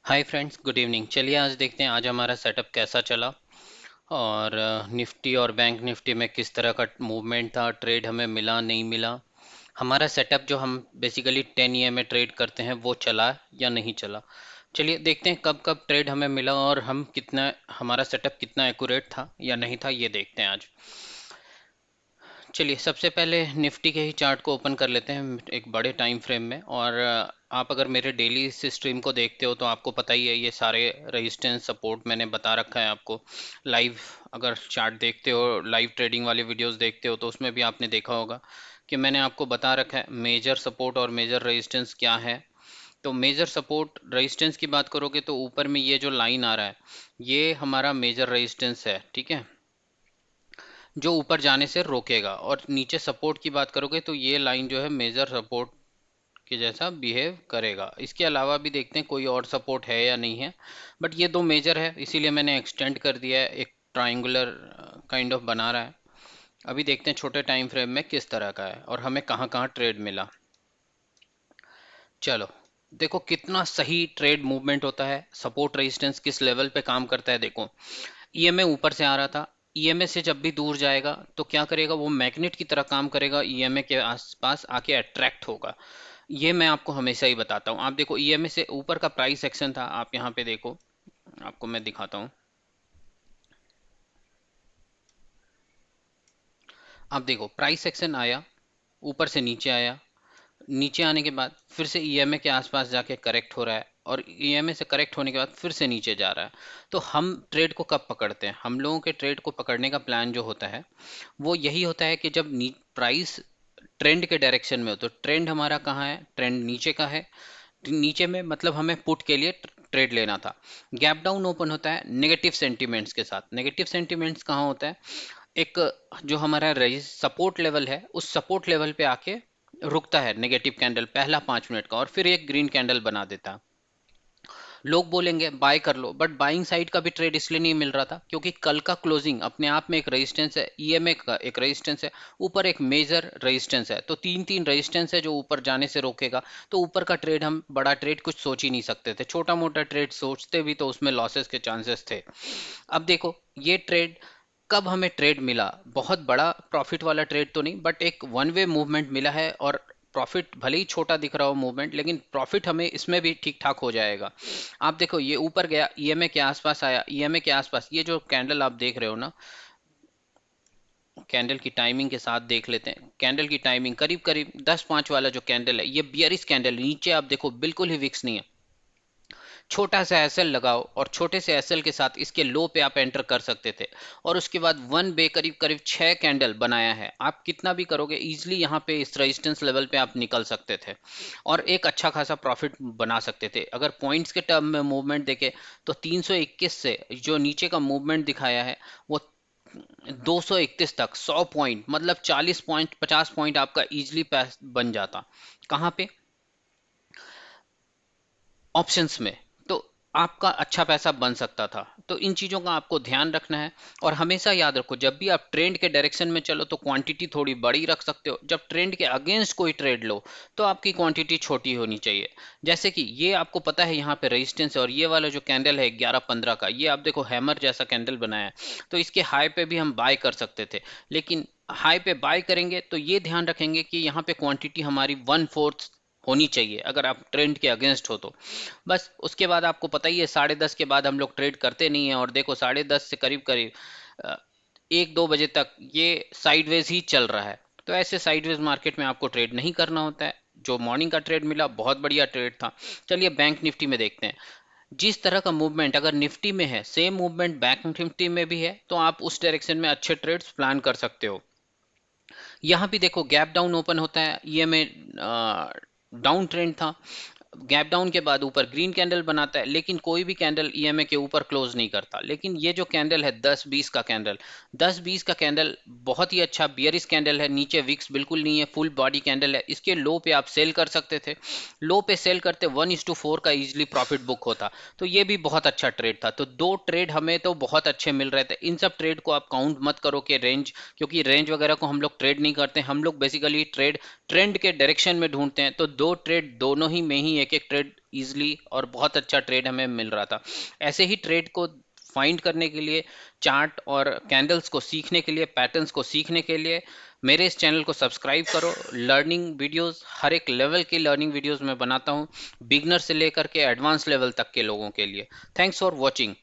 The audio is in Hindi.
Hi friends, good evening. चलिए आज देखते हैं आज हमारा सेटअप कैसा चला और निफ्टी और बैंक निफ्टी में किस तरह का मूवमेंट था, ट्रेड हमें मिला नहीं मिला। हमारा सेटअप जो हम बेसिकली 10 में ट्रेड करते हैं वो चला या नहीं चला। चलिए देखते हैं कब कब ट्रेड हमें मिला और हम कितना, हमारा सेटअप कितना एक्यूरेट था या नहीं था, ये देखते हैं आज। चलिए सबसे पहले निफ्टी के ही चार्ट को ओपन कर लेते हैं एक बड़े टाइम फ्रेम में। और आप अगर मेरे डेली इस स्ट्रीम को देखते हो तो आपको पता ही है, ये सारे रेजिस्टेंस सपोर्ट मैंने बता रखा है आपको। लाइव अगर चार्ट देखते हो, लाइव ट्रेडिंग वाले वीडियोस देखते हो तो उसमें भी आपने देखा होगा कि मैंने आपको बता रखा है मेजर सपोर्ट और मेजर रेजिस्टेंस क्या है। तो मेजर सपोर्ट रेजिस्टेंस की बात करोगे तो ऊपर में ये जो लाइन आ रहा है ये हमारा मेजर रेजिस्टेंस है, ठीक है, जो ऊपर जाने से रोकेगा। और नीचे सपोर्ट की बात करोगे तो ये लाइन जो है मेजर सपोर्ट के जैसा बिहेव करेगा। इसके अलावा भी देखते हैं कोई और सपोर्ट है या नहीं है, बट ये दो मेजर है इसीलिए मैंने एक्सटेंड कर दिया है, एक ट्राइंगुलर काइंड ऑफ बना रहा है। अभी देखते हैं छोटे टाइम फ्रेम में किस तरह का है और हमें कहाँ कहाँ ट्रेड मिला। चलो देखो कितना सही ट्रेड मूवमेंट होता है, सपोर्ट रेजिस्टेंस किस लेवल पे काम करता है। देखो ईएमए ऊपर से आ रहा था, ईएमए से जब भी दूर जाएगा तो क्या करेगा, वो मैग्नेट की तरह काम करेगा, ईएमए के आसपास आके अट्रैक्ट होगा। ये मैं आपको हमेशा ही बताता हूँ। आप देखो ईएमए से ऊपर का प्राइस एक्शन था, आप यहाँ पे देखो, आपको मैं दिखाता हूँ। आप देखो प्राइस एक्शन आया, ऊपर से नीचे आया, नीचे आने के बाद फिर से ईएमए के आसपास जाके करेक्ट हो रहा है और ईएमए से करेक्ट होने के बाद फिर से नीचे जा रहा है। तो हम ट्रेड को कब पकड़ते हैं, हम लोगों के ट्रेड को पकड़ने का प्लान जो होता है वो यही होता है कि जब प्राइस ट्रेंड के डायरेक्शन में हो। तो ट्रेंड हमारा कहाँ है, ट्रेंड नीचे का है, नीचे में मतलब हमें पुट के लिए ट्रेड लेना था। गैप डाउन ओपन होता है नेगेटिव सेंटीमेंट्स के साथ। नेगेटिव सेंटीमेंट्स कहाँ होता है, एक जो हमारा सपोर्ट लेवल है उस सपोर्ट लेवल पे आके रुकता है नेगेटिव कैंडल पहला 5 मिनट का और फिर एक ग्रीन कैंडल बना देता है। लोग बोलेंगे बाय कर लो, बट बाइंग साइड का भी ट्रेड इसलिए नहीं मिल रहा था क्योंकि कल का क्लोजिंग अपने आप में एक रेजिस्टेंस है, ईएमए का एक रेजिस्टेंस है, ऊपर एक मेजर रेजिस्टेंस है। तो तीन तीन रेजिस्टेंस है जो ऊपर जाने से रोकेगा। तो ऊपर का ट्रेड, हम बड़ा ट्रेड कुछ सोच ही नहीं सकते थे, छोटा मोटा ट्रेड सोचते भी तो उसमें लॉसेस के चांसेस थे। अब देखो ये ट्रेड कब हमें ट्रेड मिला, बहुत बड़ा प्रॉफिट वाला ट्रेड तो नहीं, बट एक वन वे मूवमेंट मिला है। और प्रॉफिट भले ही छोटा दिख रहा हो मूवमेंट, लेकिन प्रॉफिट हमें इसमें भी ठीक ठाक हो जाएगा। आप देखो ये ऊपर गया, ईएमए के आसपास आया, ईएमए के आसपास ये जो कैंडल आप देख रहे हो ना, कैंडल की टाइमिंग के साथ देख लेते हैं। कैंडल की टाइमिंग करीब करीब 10-5 वाला जो कैंडल है ये बियरिश कैंडल, नीचे आप देखो बिल्कुल ही विक्स नहीं है। छोटा सा एसएल लगाओ और छोटे से एसएल के साथ इसके लो पे आप एंटर कर सकते थे। और उसके बाद वन बे करीब करीब 6 कैंडल बनाया है। आप कितना भी करोगे इजीली यहाँ पे इस रेजिस्टेंस लेवल पे आप निकल सकते थे और एक अच्छा खासा प्रॉफिट बना सकते थे। अगर पॉइंट्स के टर्म में मूवमेंट देखे तो 321 से जो नीचे का मूवमेंट दिखाया है वो 231 तक 100 पॉइंट, मतलब 40 पॉइंट 50 पॉइंट आपका इजीली बन जाता। कहाँ पे, ऑप्शंस में। तो आपका अच्छा पैसा बन सकता था। तो इन चीज़ों का आपको ध्यान रखना है। और हमेशा याद रखो जब भी आप ट्रेंड के डायरेक्शन में चलो तो क्वांटिटी थोड़ी बड़ी रख सकते हो, जब ट्रेंड के अगेंस्ट कोई ट्रेड लो तो आपकी क्वांटिटी छोटी होनी चाहिए। जैसे कि ये आपको पता है यहाँ पे रेजिस्टेंस है और ये वाला जो कैंडल है 11-15 का, ये आप देखो हैमर जैसा कैंडल बनाया है। तो इसके हाई पे भी हम बाय कर सकते थे, लेकिन हाई पे बाय करेंगे तो ये ध्यान रखेंगे कि यहाँ पे क्वांटिटी हमारी 1/4 होनी चाहिए अगर आप ट्रेंड के अगेंस्ट हो तो। बस उसके बाद आपको पता ही है 10:30 के बाद हम लोग ट्रेड करते नहीं है। और देखो 10:30 से करीब करीब 1-2 बजे तक ये साइडवेज ही चल रहा है। तो ऐसे साइडवेज मार्केट में आपको ट्रेड नहीं करना होता है। जो मॉर्निंग का ट्रेड मिला बहुत बढ़िया ट्रेड था। चलिए बैंक निफ्टी में देखते हैं। जिस तरह का मूवमेंट अगर निफ्टी में है सेम मूवमेंट बैंक निफ्टी में भी है तो आप उस डायरेक्शन में अच्छे ट्रेड्स प्लान कर सकते हो। यहाँ भी देखो गैप डाउन ओपन होता है, ईएमए डाउन ट्रेंड था, गैप डाउन के बाद ऊपर ग्रीन कैंडल बनाता है, लेकिन कोई भी कैंडल ईएमए के ऊपर क्लोज नहीं करता। लेकिन ये जो कैंडल है 10-20 का कैंडल, 10-20 का कैंडल बहुत ही अच्छा बियरिश कैंडल है, नीचे विक्स बिल्कुल नहीं है, फुल बॉडी कैंडल है। इसके लो पे आप सेल कर सकते थे, लो पे सेल करते 1:4 का इजिली प्रॉफिट बुक होता। तो ये भी बहुत अच्छा ट्रेड था। तो दो ट्रेड हमें तो बहुत अच्छे मिल रहे थे। इन सब ट्रेड को आप काउंट मत करो कि रेंज, क्योंकि रेंज वगैरह को हम लोग ट्रेड नहीं करते, हम लोग बेसिकली ट्रेड ट्रेंड के डायरेक्शन में ढूंढते हैं। तो दो ट्रेड दोनों ही में ही एक एक ट्रेड इजीली और बहुत अच्छा ट्रेड हमें मिल रहा था। ऐसे ही ट्रेड को फाइंड करने के लिए, चार्ट और कैंडल्स को सीखने के लिए, पैटर्न्स को सीखने के लिए मेरे इस चैनल को सब्सक्राइब करो। लर्निंग वीडियोस, हर एक लेवल की लर्निंग वीडियोस मैं बनाता हूँ, बिगनर से लेकर के एडवांस लेवल तक के लोगों के लिए। Thanks for watching.